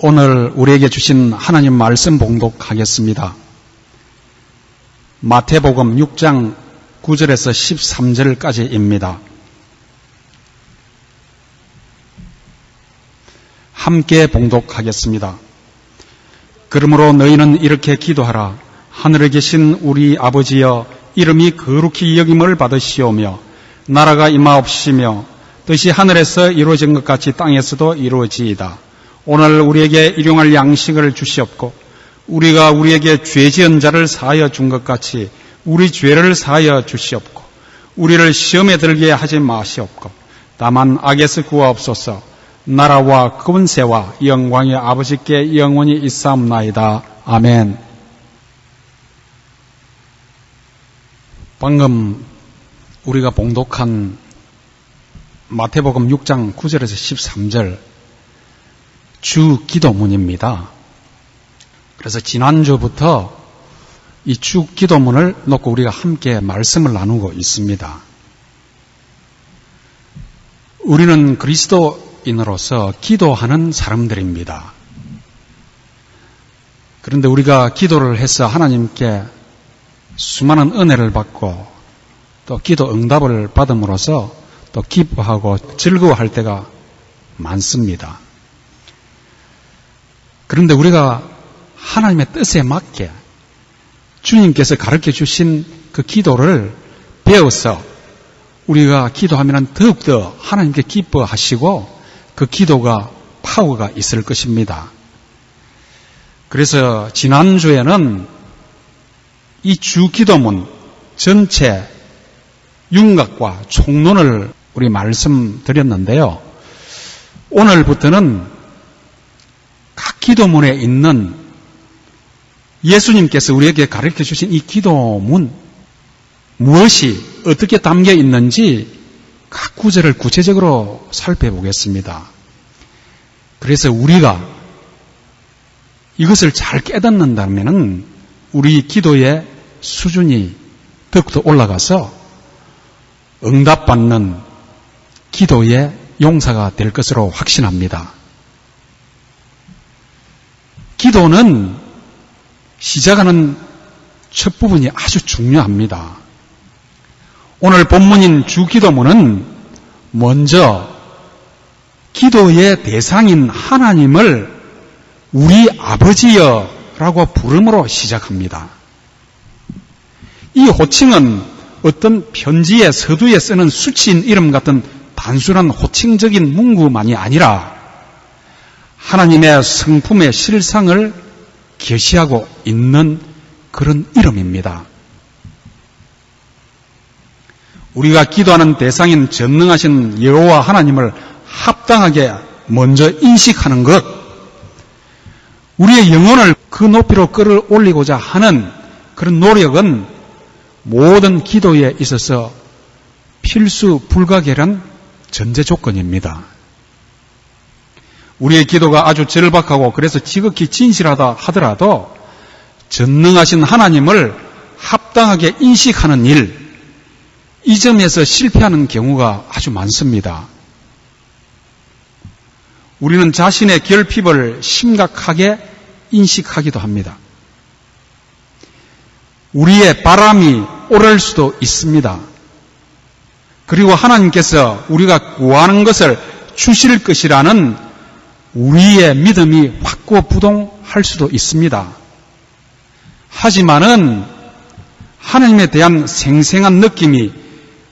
오늘 우리에게 주신 하나님 말씀 봉독하겠습니다. 마태복음 6장 9절에서 13절까지입니다. 함께 봉독하겠습니다. 그러므로 너희는 이렇게 기도하라. 하늘에 계신 우리 아버지여, 이름이 거룩히 여김을 받으시오며 나라가 임하옵시며 뜻이 하늘에서 이루어진 것 같이 땅에서도 이루어지이다. 오늘 우리에게 일용할 양식을 주시옵고 우리가 우리에게 죄 지은 자를 사하여 준 것 같이 우리 죄를 사하여 주시옵고 우리를 시험에 들게 하지 마시옵고 다만 악에서 구하옵소서. 나라와 권세와 영광의 아버지께 영원히 있사옵나이다. 아멘. 방금 우리가 봉독한 마태복음 6장 9절에서 13절 주 기도문입니다. 그래서 지난주부터 이 주 기도문을 놓고 우리가 함께 말씀을 나누고 있습니다. 우리는 그리스도인으로서 기도하는 사람들입니다. 그런데 우리가 기도를 해서 하나님께 수많은 은혜를 받고 또 기도 응답을 받음으로써 또 기뻐하고 즐거워할 때가 많습니다. 그런데 우리가 하나님의 뜻에 맞게 주님께서 가르쳐 주신 그 기도를 배워서 우리가 기도하면 더욱더 하나님께 기뻐하시고 그 기도가 파워가 있을 것입니다. 그래서 지난주에는 이 주 기도문 전체 윤곽과 총론을 우리 말씀드렸는데요. 오늘부터는 각 기도문에 있는 예수님께서 우리에게 가르쳐 주신 이 기도문 무엇이 어떻게 담겨 있는지 각 구절을 구체적으로 살펴보겠습니다. 그래서 우리가 이것을 잘 깨닫는다면 우리 기도의 수준이 더욱더 올라가서 응답받는 기도의 용사가 될 것으로 확신합니다. 기도는 시작하는 첫 부분이 아주 중요합니다. 오늘 본문인 주기도문은 먼저 기도의 대상인 하나님을 우리 아버지여라고 부름으로 시작합니다. 이 호칭은 어떤 편지에 서두에 쓰는 수치인 이름 같은 단순한 호칭적인 문구만이 아니라 하나님의 성품의 실상을 계시하고 있는 그런 이름입니다. 우리가 기도하는 대상인 전능하신 여호와 하나님을 합당하게 먼저 인식하는 것, 우리의 영혼을 그 높이로 끌어올리고자 하는 그런 노력은 모든 기도에 있어서 필수 불가결한 전제 조건입니다. 우리의 기도가 아주 절박하고 그래서 지극히 진실하다 하더라도 전능하신 하나님을 합당하게 인식하는 일, 이 점에서 실패하는 경우가 아주 많습니다. 우리는 자신의 결핍을 심각하게 인식하기도 합니다. 우리의 바람이 오를 수도 있습니다. 그리고 하나님께서 우리가 구하는 것을 주실 것이라는 우리의 믿음이 확고부동할 수도 있습니다. 하지만은 하나님에 대한 생생한 느낌이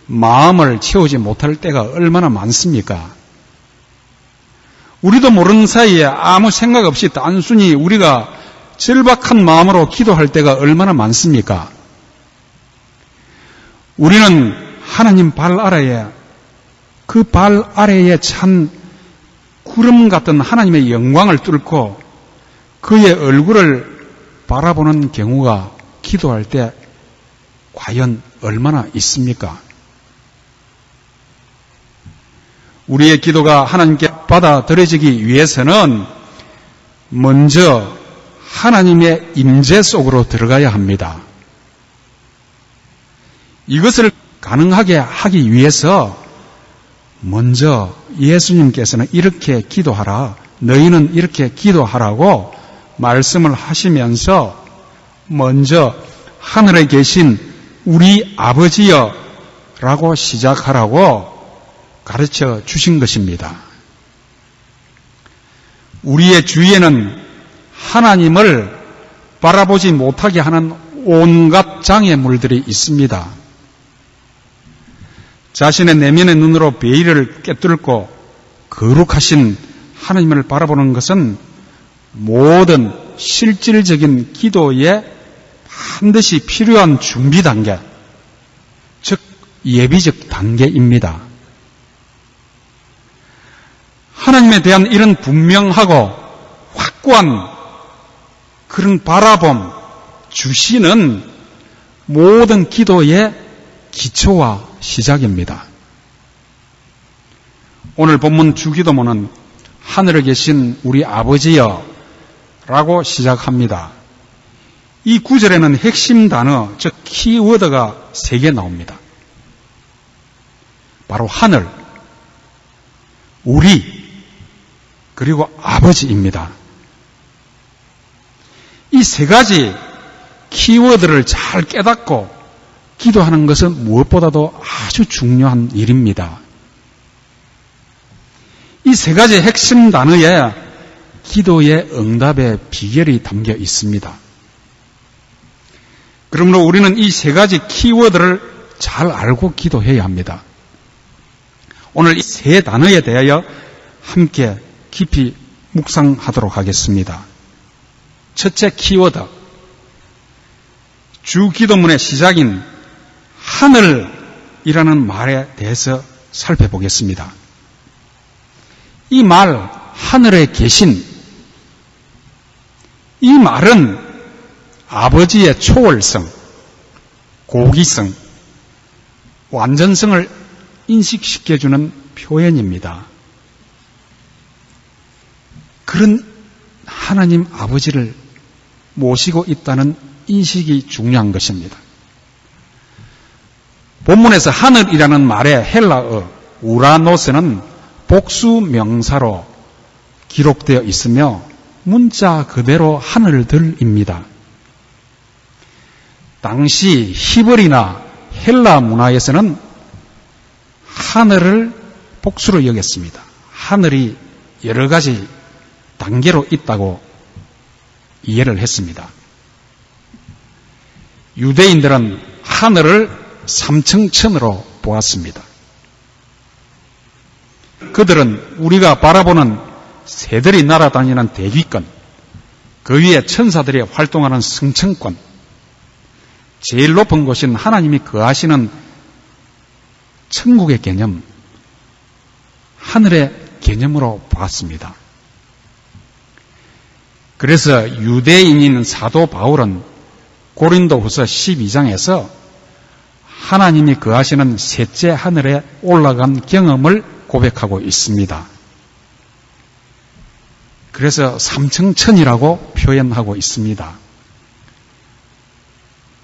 마음을 채우지 못할 때가 얼마나 많습니까? 우리도 모르는 사이에 아무 생각 없이 단순히 우리가 절박한 마음으로 기도할 때가 얼마나 많습니까? 우리는 하나님 발 아래에, 그 발 아래에 찬 구름 같은 하나님의 영광을 뚫고 그의 얼굴을 바라보는 경우가 기도할 때 과연 얼마나 있습니까? 우리의 기도가 하나님께 받아들여지기 위해서는 먼저 하나님의 임재 속으로 들어가야 합니다. 이것을 가능하게 하기 위해서 먼저 예수님께서는 이렇게 기도하라 너희는 이렇게 기도하라고 말씀을 하시면서 먼저 하늘에 계신 우리 아버지여 라고 시작하라고 가르쳐 주신 것입니다. 우리의 주위에는 하나님을 바라보지 못하게 하는 온갖 장애물들이 있습니다. 자신의 내면의 눈으로 베일을 꿰뚫고 거룩하신 하나님을 바라보는 것은 모든 실질적인 기도에 반드시 필요한 준비 단계, 즉 예비적 단계입니다. 하나님에 대한 이런 분명하고 확고한 그런 바라봄, 주시는 모든 기도의 기초와 시작입니다. 오늘 본문 주기도문은 하늘에 계신 우리 아버지여 라고 시작합니다. 이 구절에는 핵심 단어, 즉 키워드가 3개 나옵니다. 바로 하늘, 우리, 그리고 아버지입니다. 이 3가지 키워드를 잘 깨닫고 기도하는 것은 무엇보다도 아주 중요한 일입니다. 이 3가지 핵심 단어에 기도의 응답의 비결이 담겨 있습니다. 그러므로 우리는 이 3가지 키워드를 잘 알고 기도해야 합니다. 오늘 이 3 단어에 대하여 함께 깊이 묵상하도록 하겠습니다. 첫째 키워드, 주 기도문의 시작인 하늘이라는 말에 대해서 살펴보겠습니다. 이 말, 하늘에 계신, 이 말은 아버지의 초월성, 고기성, 완전성을 인식시켜주는 표현입니다. 그런 하나님 아버지를 모시고 있다는 인식이 중요한 것입니다. 본문에서 하늘이라는 말의 헬라어 우라노스는 복수 명사로 기록되어 있으며 문자 그대로 하늘들입니다. 당시 히브리나 헬라 문화에서는 하늘을 복수로 여겼습니다. 하늘이 여러 가지 단계로 있다고 이해를 했습니다. 유대인들은 하늘을 삼층천으로 보았습니다. 그들은 우리가 바라보는 새들이 날아다니는 대기권, 그 위에 천사들이 활동하는 승천권, 제일 높은 곳인 하나님이 거하시는 천국의 개념, 하늘의 개념으로 보았습니다. 그래서 유대인인 사도 바울은 고린도후서 12장에서 하나님이 거하시는 셋째 하늘에 올라간 경험을 고백하고 있습니다. 그래서 삼층천이라고 표현하고 있습니다.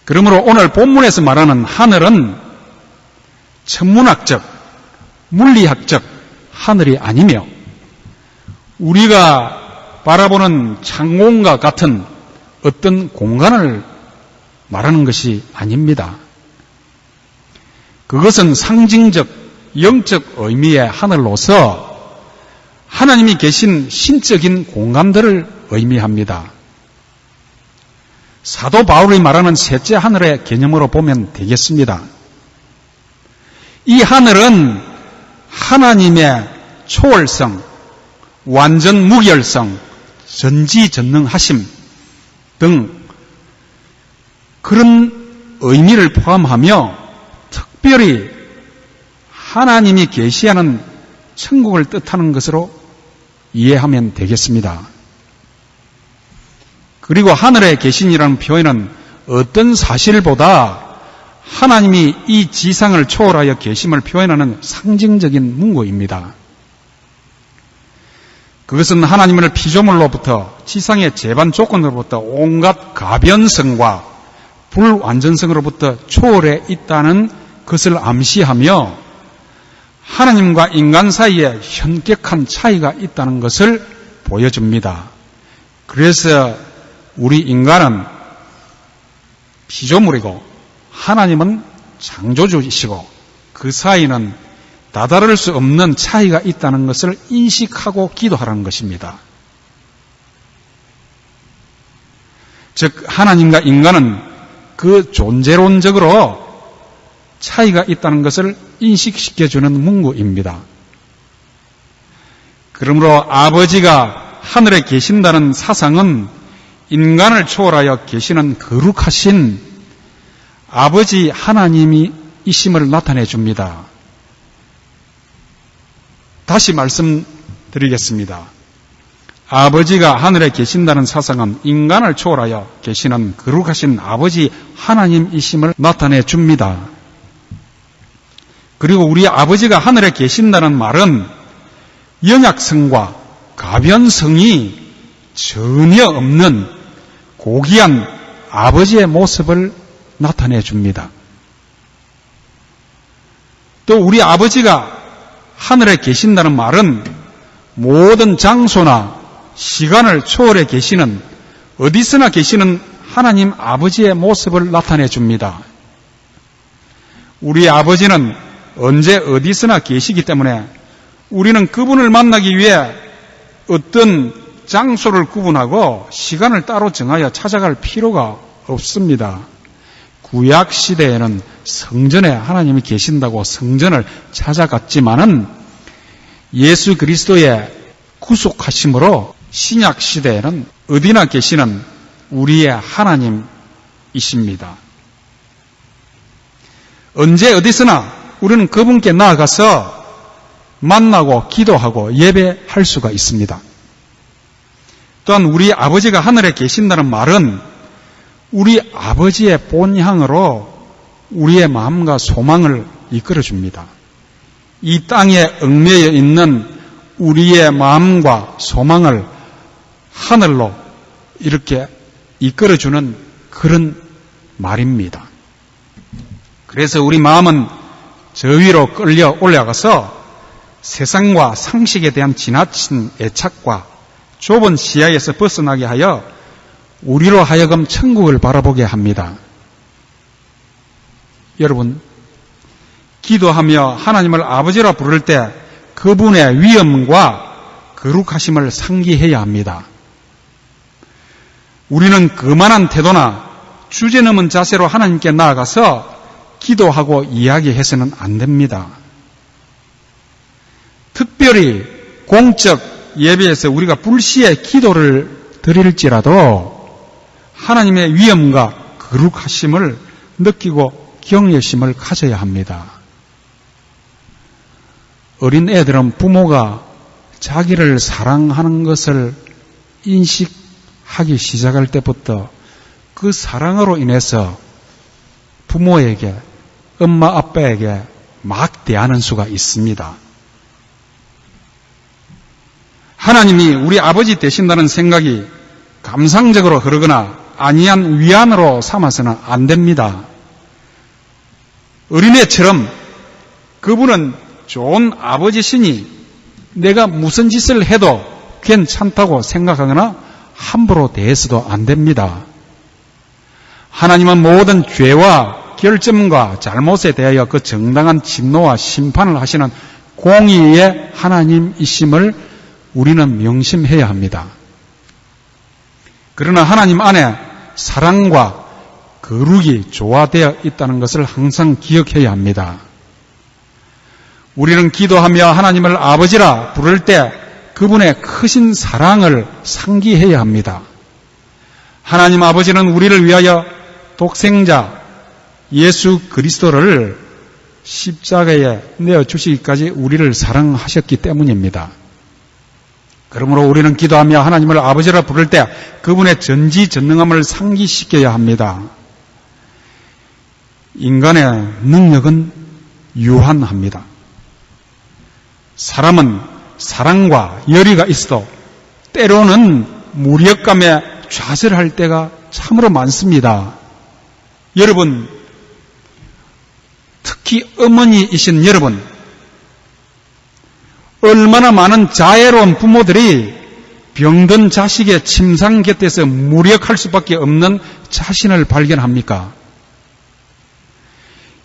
그러므로 오늘 본문에서 말하는 하늘은 천문학적, 물리학적 하늘이 아니며 우리가 바라보는 창공과 같은 어떤 공간을 말하는 것이 아닙니다. 그것은 상징적, 영적 의미의 하늘로서 하나님이 계신 신적인 공간들을 의미합니다. 사도 바울이 말하는 셋째 하늘의 개념으로 보면 되겠습니다. 이 하늘은 하나님의 초월성, 완전 무결성, 전지전능하심 등 그런 의미를 포함하며 특별히 하나님이 계시하는 천국을 뜻하는 것으로 이해하면 되겠습니다. 그리고 하늘에 계신이라는 표현은 어떤 사실보다 하나님이 이 지상을 초월하여 계심을 표현하는 상징적인 문구입니다. 그것은 하나님을 피조물로부터 지상의 제반 조건으로부터 온갖 가변성과 불완전성으로부터 초월해 있다는 것을 암시하며 하나님과 인간 사이에 현격한 차이가 있다는 것을 보여줍니다. 그래서 우리 인간은 피조물이고 하나님은 창조주이시고 그 사이는 다다를 수 없는 차이가 있다는 것을 인식하고 기도하라는 것입니다. 즉 하나님과 인간은 그 존재론적으로 차이가 있다는 것을 인식시켜주는 문구입니다. 그러므로 아버지가 하늘에 계신다는 사상은 인간을 초월하여 계시는 거룩하신 아버지 하나님이 이심을 나타내 줍니다. 다시 말씀드리겠습니다. 아버지가 하늘에 계신다는 사상은 인간을 초월하여 계시는 거룩하신 아버지 하나님이심을 나타내 줍니다. 그리고 우리 아버지가 하늘에 계신다는 말은 연약성과 가변성이 전혀 없는 고귀한 아버지의 모습을 나타내 줍니다. 또 우리 아버지가 하늘에 계신다는 말은 모든 장소나 시간을 초월해 계시는 어디서나 계시는 하나님 아버지의 모습을 나타내 줍니다. 우리 아버지는 언제 어디서나 계시기 때문에 우리는 그분을 만나기 위해 어떤 장소를 구분하고 시간을 따로 정하여 찾아갈 필요가 없습니다. 구약 시대에는 성전에 하나님이 계신다고 성전을 찾아갔지만은 예수 그리스도의 구속하심으로 신약 시대에는 어디나 계시는 우리의 하나님이십니다. 언제 어디서나 우리는 그분께 나아가서 만나고 기도하고 예배할 수가 있습니다. 또한 우리 아버지가 하늘에 계신다는 말은 우리 아버지의 본향으로 우리의 마음과 소망을 이끌어줍니다. 이 땅에 얽매여 있는 우리의 마음과 소망을 하늘로 이렇게 이끌어주는 그런 말입니다. 그래서 우리 마음은 저 위로 끌려 올라가서 세상과 상식에 대한 지나친 애착과 좁은 시야에서 벗어나게 하여 우리로 하여금 천국을 바라보게 합니다. 여러분, 기도하며 하나님을 아버지라 부를 때 그분의 위엄과 거룩하심을 상기해야 합니다. 우리는 거만한 태도나 주제넘은 자세로 하나님께 나아가서 기도하고 이야기해서는 안 됩니다. 특별히 공적 예배에서 우리가 불시에 기도를 드릴지라도 하나님의 위엄과 거룩하심을 느끼고 경외심을 가져야 합니다. 어린 애들은 부모가 자기를 사랑하는 것을 인식하기 시작할 때부터 그 사랑으로 인해서 부모에게, 엄마 아빠에게 막 대하는 수가 있습니다. 하나님이 우리 아버지 되신다는 생각이 감상적으로 흐르거나 아니한 위안으로 삼아서는 안 됩니다. 어린애처럼 그분은 좋은 아버지시니 내가 무슨 짓을 해도 괜찮다고 생각하거나 함부로 대해서도 안 됩니다. 하나님은 모든 죄와 결점과 잘못에 대하여 그 정당한 진노와 심판을 하시는 공의의 하나님이심을 우리는 명심해야 합니다. 그러나 하나님 안에 사랑과 거룩이 조화되어 있다는 것을 항상 기억해야 합니다. 우리는 기도하며 하나님을 아버지라 부를 때 그분의 크신 사랑을 상기해야 합니다. 하나님 아버지는 우리를 위하여 독생자 예수 그리스도를 십자가에 내어주시기까지 우리를 사랑하셨기 때문입니다. 그러므로 우리는 기도하며 하나님을 아버지라 부를 때 그분의 전지전능함을 상기시켜야 합니다. 인간의 능력은 유한합니다. 사람은 사랑과 열의가 있어도 때로는 무력감에 좌절할 때가 참으로 많습니다. 여러분, 특히 어머니이신 여러분, 얼마나 많은 자애로운 부모들이 병든 자식의 침상 곁에서 무력할 수밖에 없는 자신을 발견합니까?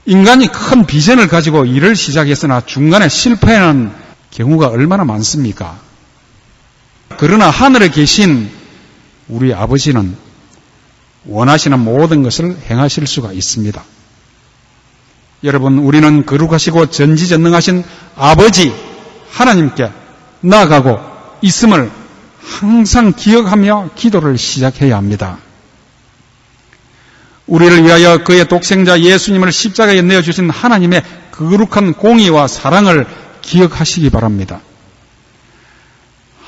인간이 큰 비전을 가지고 일을 시작했으나 중간에 실패하는 경우가 얼마나 많습니까? 그러나 하늘에 계신 우리 아버지는 원하시는 모든 것을 행하실 수가 있습니다. 여러분, 우리는 거룩하시고 전지전능하신 아버지 하나님께 나아가고 있음을 항상 기억하며 기도를 시작해야 합니다. 우리를 위하여 그의 독생자 예수님을 십자가에 내어주신 하나님의 거룩한 공의와 사랑을 기억하시기 바랍니다.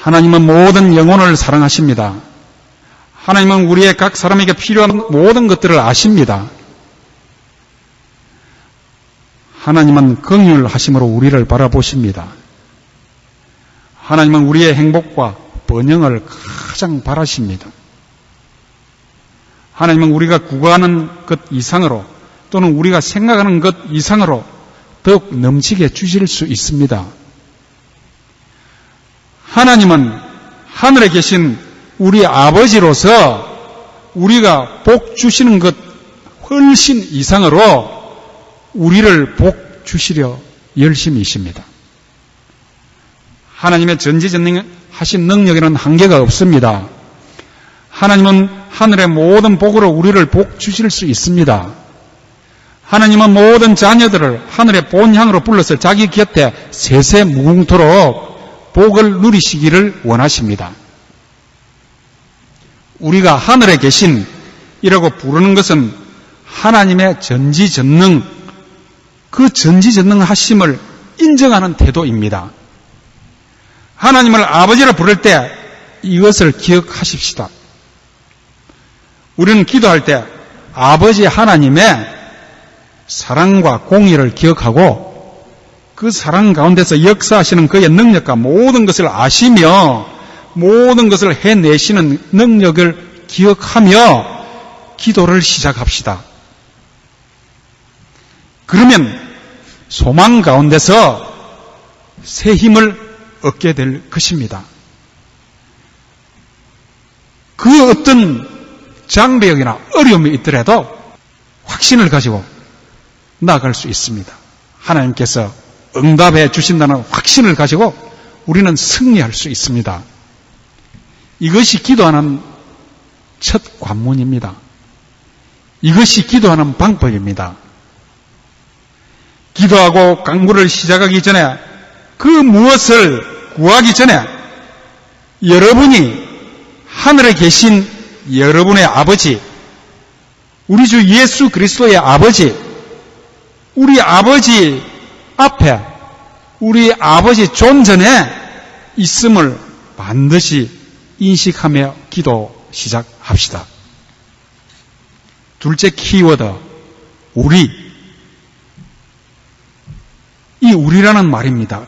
하나님은 모든 영혼을 사랑하십니다. 하나님은 우리의 각 사람에게 필요한 모든 것들을 아십니다. 하나님은 긍휼하심으로 우리를 바라보십니다. 하나님은 우리의 행복과 번영을 가장 바라십니다. 하나님은 우리가 구하는 것 이상으로 또는 우리가 생각하는 것 이상으로 더욱 넘치게 주실 수 있습니다. 하나님은 하늘에 계신 우리 아버지로서 우리가 복 주시는 것 훨씬 이상으로 우리를 복 주시려 열심이십니다. 하나님의 전지전능하신 능력에는 한계가 없습니다. 하나님은 하늘의 모든 복으로 우리를 복 주실 수 있습니다. 하나님은 모든 자녀들을 하늘의 본향으로 불러서 자기 곁에 세세 무궁토록 복을 누리시기를 원하십니다. 우리가 하늘에 계신이라고 부르는 것은 하나님의 전지전능, 그 전지전능하심을 인정하는 태도입니다. 하나님을 아버지라 부를 때 이것을 기억하십시다. 우리는 기도할 때 아버지 하나님의 사랑과 공의를 기억하고 그 사랑 가운데서 역사하시는 그의 능력과 모든 것을 아시며 모든 것을 해내시는 능력을 기억하며 기도를 시작합시다. 그러면 소망 가운데서 새 힘을 얻게 될 것입니다. 그 어떤 장벽이나 어려움이 있더라도 확신을 가지고 나아갈 수 있습니다. 하나님께서 응답해 주신다는 확신을 가지고 우리는 승리할 수 있습니다. 이것이 기도하는 첫 관문입니다. 이것이 기도하는 방법입니다. 기도하고 간구를 시작하기 전에 그 무엇을 구하기 전에 여러분이 하늘에 계신 여러분의 아버지, 우리 주 예수 그리스도의 아버지, 우리 아버지 앞에 우리 아버지 존전에 있음을 반드시 인식하며 기도 시작합시다. 둘째 키워드, 우리. 이 우리라는 말입니다.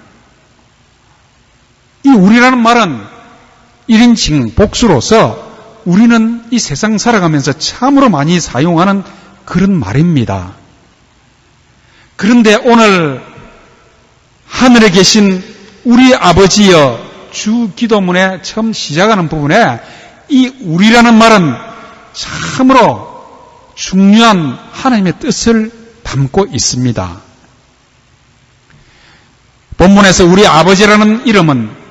이 우리라는 말은 1인칭 복수로서 우리는 이 세상 살아가면서 참으로 많이 사용하는 그런 말입니다. 그런데 오늘 하늘에 계신 우리 아버지여 주 기도문에 처음 시작하는 부분에 이 우리라는 말은 참으로 중요한 하나님의 뜻을 담고 있습니다. 본문에서 우리 아버지라는 이름은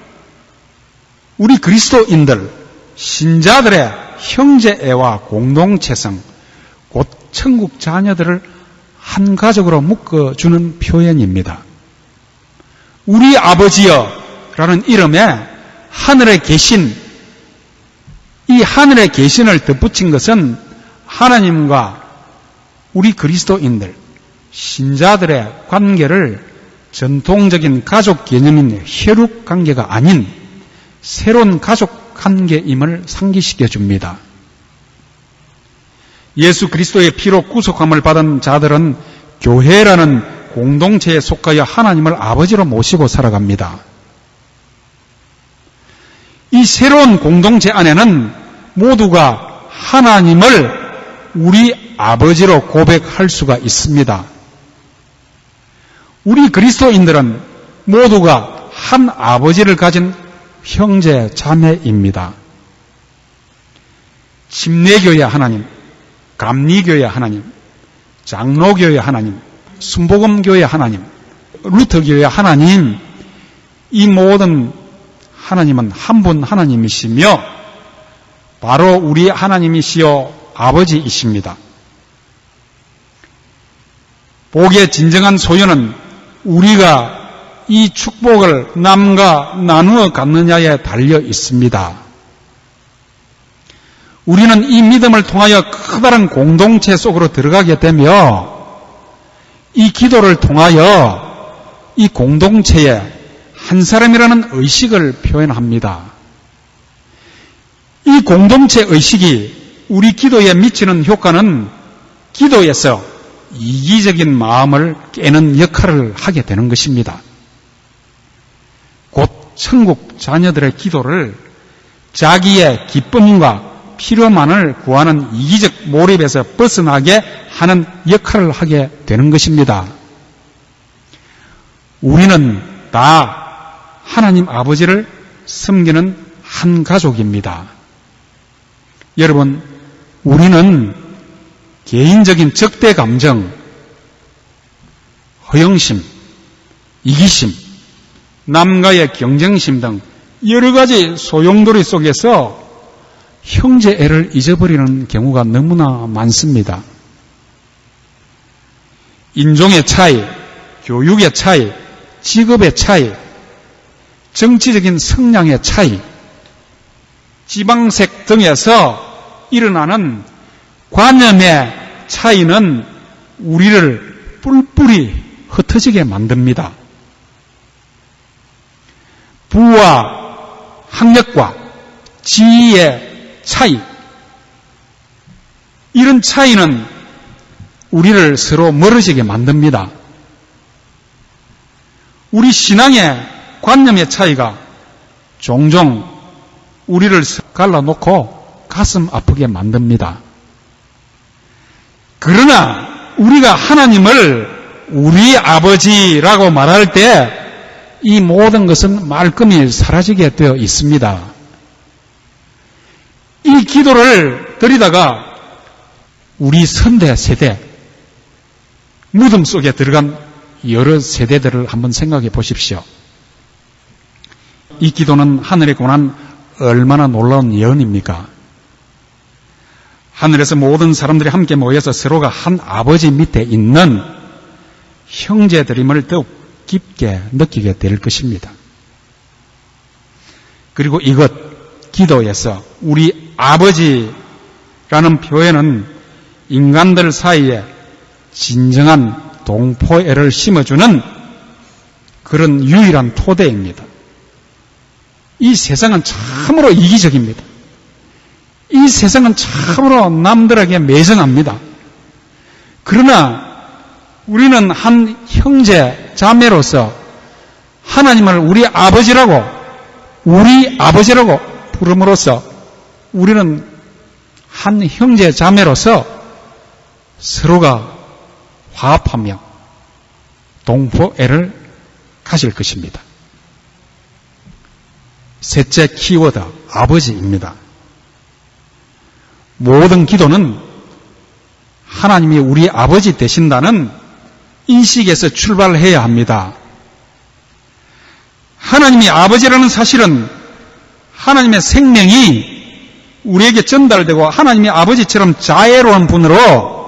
우리 그리스도인들, 신자들의 형제애와 공동체성, 곧 천국 자녀들을 한 가족으로 묶어주는 표현입니다. 우리 아버지여라는 이름에 하늘에 계신, 이 하늘에 계신을 덧붙인 것은 하나님과 우리 그리스도인들, 신자들의 관계를 전통적인 가족 개념인 혈육 관계가 아닌 새로운 가족 관계임을 상기시켜 줍니다. 예수 그리스도의 피로 구속함을 받은 자들은 교회라는 공동체에 속하여 하나님을 아버지로 모시고 살아갑니다. 이 새로운 공동체 안에는 모두가 하나님을 우리 아버지로 고백할 수가 있습니다. 우리 그리스도인들은 모두가 한 아버지를 가진 형제 자매입니다. 침례교회 하나님, 감리교회 하나님, 장로교회 하나님, 순복음교회 하나님, 루터교회 하나님, 이 모든 하나님은 한 분 하나님이시며 바로 우리 하나님이시여 아버지이십니다. 복의 진정한 소유는 우리가 이 축복을 남과 나누어 갖느냐에 달려 있습니다. 우리는 이 믿음을 통하여 커다란 공동체 속으로 들어가게 되며 이 기도를 통하여 이 공동체에 한 사람이라는 의식을 표현합니다. 이 공동체 의식이 우리 기도에 미치는 효과는 기도에서 이기적인 마음을 깨는 역할을 하게 되는 것입니다. 곧 천국 자녀들의 기도를 자기의 기쁨과 필요만을 구하는 이기적 몰입에서 벗어나게 하는 역할을 하게 되는 것입니다. 우리는 다 하나님 아버지를 섬기는 한 가족입니다. 여러분, 우리는 개인적인 적대 감정, 허영심, 이기심, 남과의 경쟁심 등 여러 가지 소용돌이 속에서 형제 애를 잊어버리는 경우가 너무나 많습니다. 인종의 차이, 교육의 차이, 직업의 차이, 정치적인 성향의 차이, 지방색 등에서 일어나는 관념의 차이는 우리를 뿔뿔이 흩어지게 만듭니다. 부와 학력과 지위의 차이, 이런 차이는 우리를 서로 멀어지게 만듭니다. 우리 신앙의 관념의 차이가 종종 우리를 갈라놓고 가슴 아프게 만듭니다. 그러나 우리가 하나님을 우리 아버지라고 말할 때 이 모든 것은 말끔히 사라지게 되어 있습니다. 이 기도를 드리다가 우리 선대 세대, 무덤 속에 들어간 여러 세대들을 한번 생각해 보십시오. 이 기도는 하늘에 권한 얼마나 놀라운 예언입니까? 하늘에서 모든 사람들이 함께 모여서 서로가 한 아버지 밑에 있는 형제들임을 더욱 깊게 느끼게 될 것입니다. 그리고 이것, 기도에서 우리 아버지라는 표현은 인간들 사이에 진정한 동포애를 심어주는 그런 유일한 토대입니다. 이 세상은 참으로 이기적입니다. 이 세상은 참으로 남들에게 매정합니다. 그러나 우리는 한 형제, 자매로서 하나님을 우리 아버지라고 부름으로써 우리는 한 형제, 자매로서 서로가 화합하며 동포애를 가질 것입니다. 셋째 키워드, 아버지입니다. 모든 기도는 하나님이 우리 아버지 되신다는 인식에서 출발해야 합니다. 하나님이 아버지라는 사실은 하나님의 생명이 우리에게 전달되고 하나님이 아버지처럼 자애로운 분으로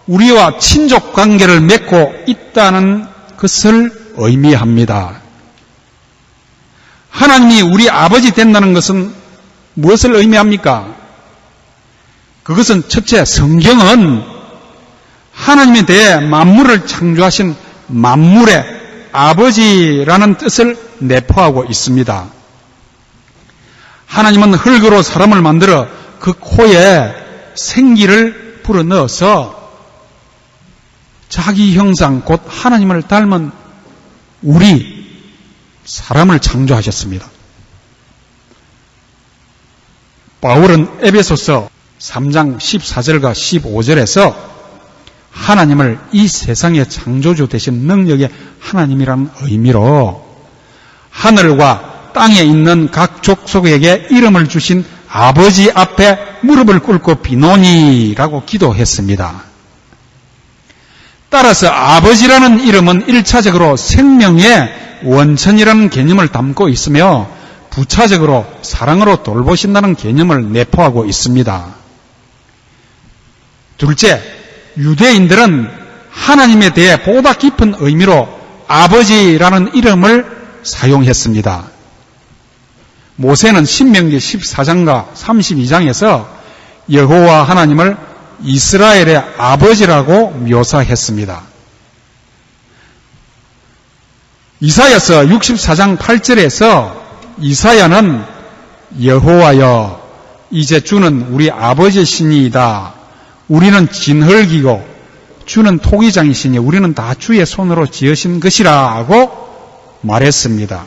우리와 친족 관계를 맺고 있다는 것을 의미합니다. 하나님이 우리 아버지 된다는 것은 무엇을 의미합니까? 그것은 첫째, 성경은 하나님에 대해 만물을 창조하신 만물의 아버지라는 뜻을 내포하고 있습니다. 하나님은 흙으로 사람을 만들어 그 코에 생기를 불어넣어서 자기 형상 곧 하나님을 닮은 우리 사람을 창조하셨습니다. 바울은 에베소서 3장 14절과 15절에서 하나님을 이 세상의 창조주 되신 능력의 하나님이라는 의미로 하늘과 땅에 있는 각 족속에게 이름을 주신 아버지 앞에 무릎을 꿇고 비노니라고 기도했습니다. 따라서 아버지라는 이름은 1차적으로 생명의 원천이라는 개념을 담고 있으며 부차적으로 사랑으로 돌보신다는 개념을 내포하고 있습니다. 둘째, 유대인들은 하나님에 대해 보다 깊은 의미로 아버지라는 이름을 사용했습니다. 모세는 신명기 14장과 32장에서 여호와 하나님을 이스라엘의 아버지라고 묘사했습니다. 이사야서 64장 8절에서 이사야는 여호와여 이제 주는 우리 아버지시니이다. 우리는 진흙이고 주는 토기장이시니 우리는 다 주의 손으로 지으신 것이라고 말했습니다.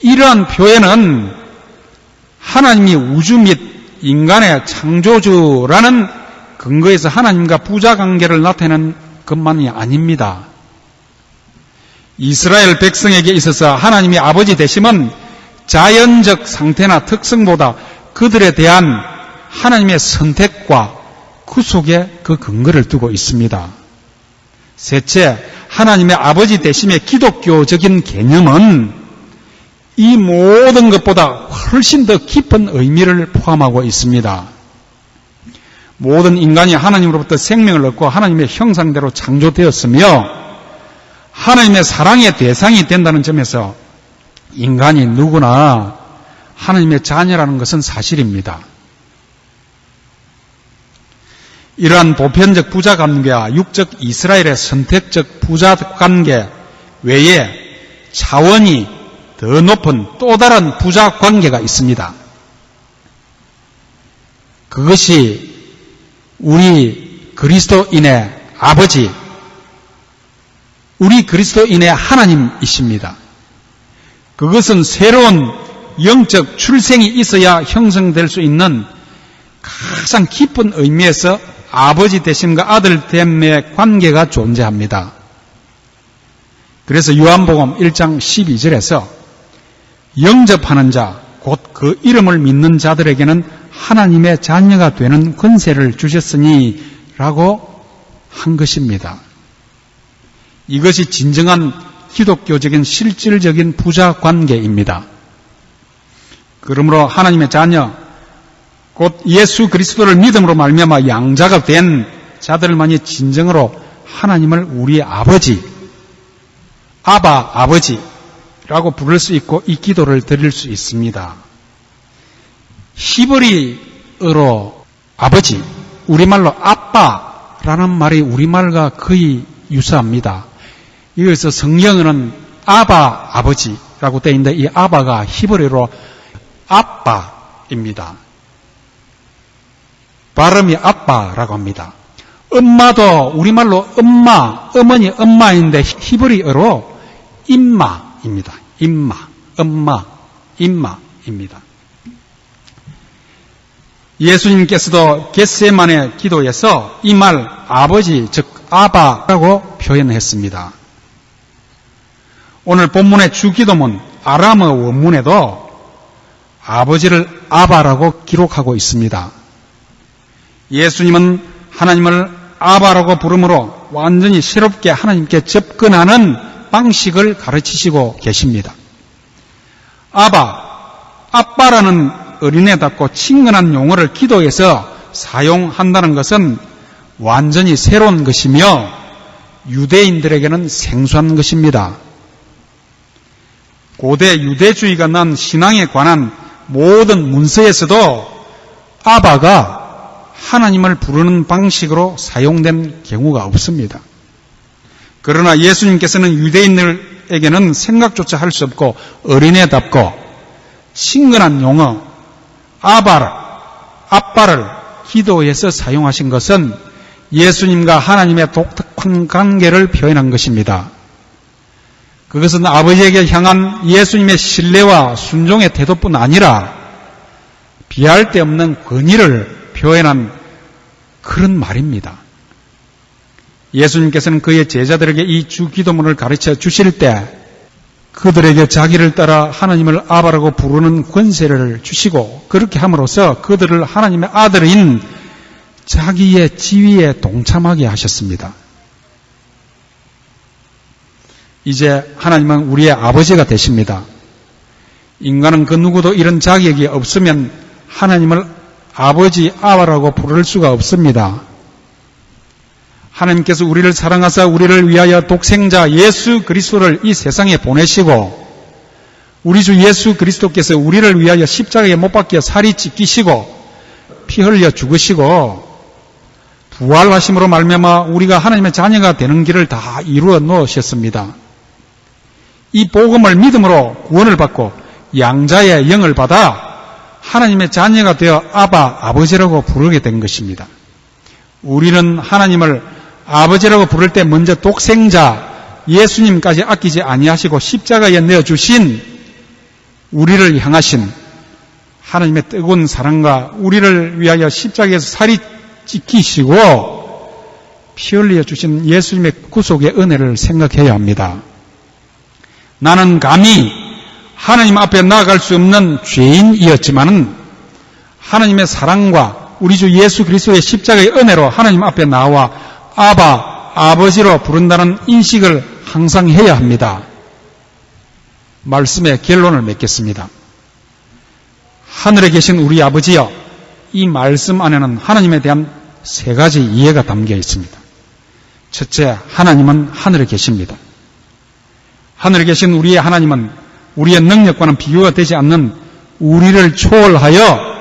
이러한 표현은 하나님이 우주 및 인간의 창조주라는 근거에서 하나님과 부자관계를 나타내는 것만이 아닙니다. 이스라엘 백성에게 있어서 하나님의 아버지 되심은 자연적 상태나 특성보다 그들에 대한 하나님의 선택과 구속에 그 근거를 두고 있습니다. 셋째, 하나님의 아버지 되심의 기독교적인 개념은 이 모든 것보다 훨씬 더 깊은 의미를 포함하고 있습니다. 모든 인간이 하나님으로부터 생명을 얻고 하나님의 형상대로 창조되었으며 하나님의 사랑의 대상이 된다는 점에서 인간이 누구나 하나님의 자녀라는 것은 사실입니다. 이러한 보편적 부자관계와 육적 이스라엘의 선택적 부자관계 외에 차원이 더 높은 또 다른 부자관계가 있습니다. 그것이 우리 그리스도인의 아버지, 우리 그리스도인의 하나님이십니다. 그것은 새로운 영적 출생이 있어야 형성될 수 있는 가장 깊은 의미에서 아버지 되심과 아들 됨의 관계가 존재합니다. 그래서 요한복음 1장 12절에서 영접하는 자, 곧 그 이름을 믿는 자들에게는 하나님의 자녀가 되는 권세를 주셨으니 라고 한 것입니다. 이것이 진정한 기독교적인 실질적인 부자관계입니다. 그러므로 하나님의 자녀, 곧 예수 그리스도를 믿음으로 말미암아 양자가 된 자들만이 진정으로 하나님을 우리 아버지, 아바 아버지라고 부를 수 있고 이 기도를 드릴 수 있습니다. 히브리어로 아버지, 우리말로 아빠라는 말이 우리말과 거의 유사합니다. 이것서 성경에는 아바 아버지라고 되어 있는데 이 아바가 히브리어로 아빠입니다. 발음이 아빠라고 합니다. 엄마도 우리말로 엄마, 어머니 엄마인데 히브리어로 임마입니다. 임마, 엄마, 임마입니다. 예수님께서도 겟세마네 기도에서 이 말 아버지, 즉 아바라고 표현했습니다. 오늘 본문의 주기도문 아람어 원문에도 아버지를 아바라고 기록하고 있습니다. 예수님은 하나님을 아바라고 부르므로 완전히 새롭게 하나님께 접근하는 방식을 가르치시고 계십니다. 아빠라는 어린애답고 친근한 용어를 기도에서 사용한다는 것은 완전히 새로운 것이며 유대인들에게는 생소한 것입니다. 고대 유대주의가 난 신앙에 관한 모든 문서에서도 아바가 하나님을 부르는 방식으로 사용된 경우가 없습니다. 그러나 예수님께서는 유대인들에게는 생각조차 할 수 없고 어린애답고 친근한 용어 아빠를 기도에서 사용하신 것은 예수님과 하나님의 독특한 관계를 표현한 것입니다. 그것은 아버지에게 향한 예수님의 신뢰와 순종의 태도뿐 아니라 비할 데 없는 권위를 표현한 그런 말입니다. 예수님께서는 그의 제자들에게 이 주기도문을 가르쳐 주실 때 그들에게 자기를 따라 하나님을 아바라고 부르는 권세를 주시고 그렇게 함으로써 그들을 하나님의 아들인 자기의 지위에 동참하게 하셨습니다. 이제 하나님은 우리의 아버지가 되십니다. 인간은 그 누구도 이런 자격이 없으면 하나님을 아버지, 아바라고 부를 수가 없습니다. 하나님께서 우리를 사랑하사 우리를 위하여 독생자 예수 그리스도를 이 세상에 보내시고 우리 주 예수 그리스도께서 우리를 위하여 십자가에 못 박혀 살이 찢기시고 피 흘려 죽으시고 부활하심으로 말미암아 우리가 하나님의 자녀가 되는 길을 다 이루어 놓으셨습니다. 이 복음을 믿음으로 구원을 받고 양자의 영을 받아 하나님의 자녀가 되어 아바, 아버지라고 부르게 된 것입니다. 우리는 하나님을 아버지라고 부를 때 먼저 독생자 예수님까지 아끼지 아니하시고 십자가에 내어주신 우리를 향하신 하나님의 뜨거운 사랑과 우리를 위하여 십자가에서 살이 찢기시고 피 흘려 주신 예수님의 구속의 은혜를 생각해야 합니다. 나는 감히 하나님 앞에 나아갈 수 없는 죄인이었지만은 하나님의 사랑과 우리 주 예수 그리스도의 십자가의 은혜로 하나님 앞에 나와 아바, 아버지로 부른다는 인식을 항상 해야 합니다. 말씀의 결론을 맺겠습니다. 하늘에 계신 우리 아버지여, 이 말씀 안에는 하나님에 대한 세 가지 이해가 담겨 있습니다. 첫째, 하나님은 하늘에 계십니다. 하늘에 계신 우리의 하나님은 우리의 능력과는 비교가 되지 않는 우리를 초월하여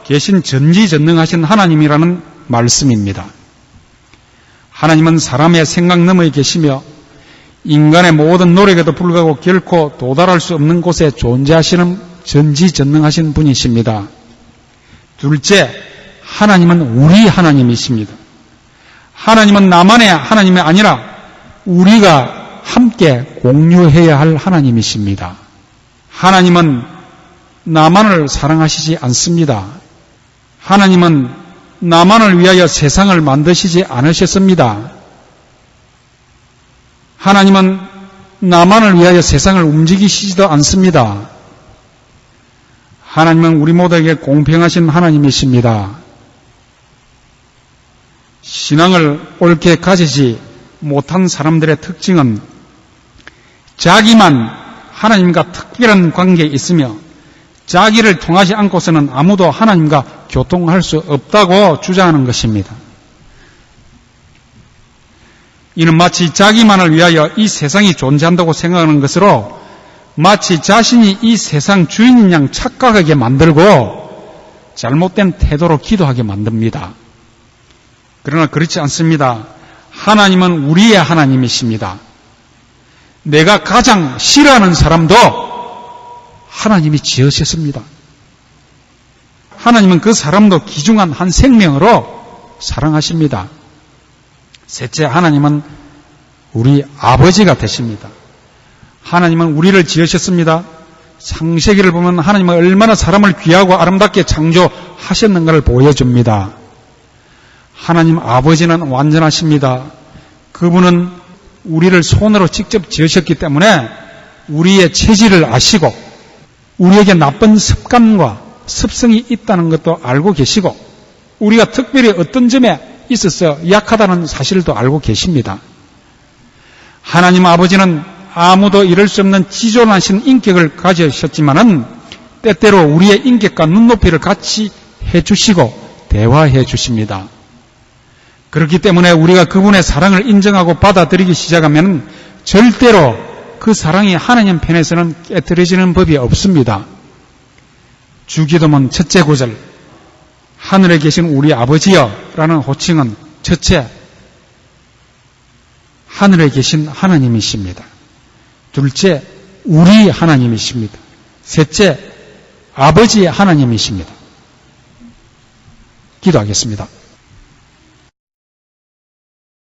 계신 전지전능하신 하나님이라는 말씀입니다. 하나님은 사람의 생각 너머에 계시며 인간의 모든 노력에도 불구하고 결코 도달할 수 없는 곳에 존재하시는 전지전능하신 분이십니다. 둘째, 하나님은 우리 하나님이십니다. 하나님은 나만의 하나님이 아니라 우리가 함께 공유해야 할 하나님이십니다. 하나님은 나만을 사랑하시지 않습니다. 하나님은 나만을 위하여 세상을 만드시지 않으셨습니다. 하나님은 나만을 위하여 세상을 움직이시지도 않습니다. 하나님은 우리 모두에게 공평하신 하나님이십니다. 신앙을 옳게 가지지 못한 사람들의 특징은 자기만 하나님과 특별한 관계에 있으며 자기를 통하지 않고서는 아무도 하나님과 교통할 수 없다고 주장하는 것입니다. 이는 마치 자기만을 위하여 이 세상이 존재한다고 생각하는 것으로 마치 자신이 이 세상 주인인 양 착각하게 만들고 잘못된 태도로 기도하게 만듭니다. 그러나 그렇지 않습니다. 하나님은 우리의 하나님이십니다. 내가 가장 싫어하는 사람도 하나님이 지으셨습니다. 하나님은 그 사람도 귀중한 한 생명으로 사랑하십니다. 셋째, 하나님은 우리 아버지가 되십니다. 하나님은 우리를 지으셨습니다. 창세기를 보면 하나님은 얼마나 사람을 귀하고 아름답게 창조하셨는가를 보여줍니다. 하나님 아버지는 완전하십니다. 그분은 우리를 손으로 직접 지으셨기 때문에 우리의 체질을 아시고 우리에게 나쁜 습관과 습성이 있다는 것도 알고 계시고 우리가 특별히 어떤 점에 있어서 약하다는 사실도 알고 계십니다. 하나님 아버지는 아무도 이룰 수 없는 지존하신 인격을 가지셨지만은 때때로 우리의 인격과 눈높이를 같이 해주시고 대화해 주십니다. 그렇기 때문에 우리가 그분의 사랑을 인정하고 받아들이기 시작하면 절대로 그 사랑이 하나님 편에서는 깨트려지는 법이 없습니다. 주기도문 첫째 구절, 하늘에 계신 우리 아버지여 라는 호칭은 첫째, 하늘에 계신 하나님이십니다. 둘째, 우리 하나님이십니다. 셋째, 아버지의 하나님이십니다. 기도하겠습니다.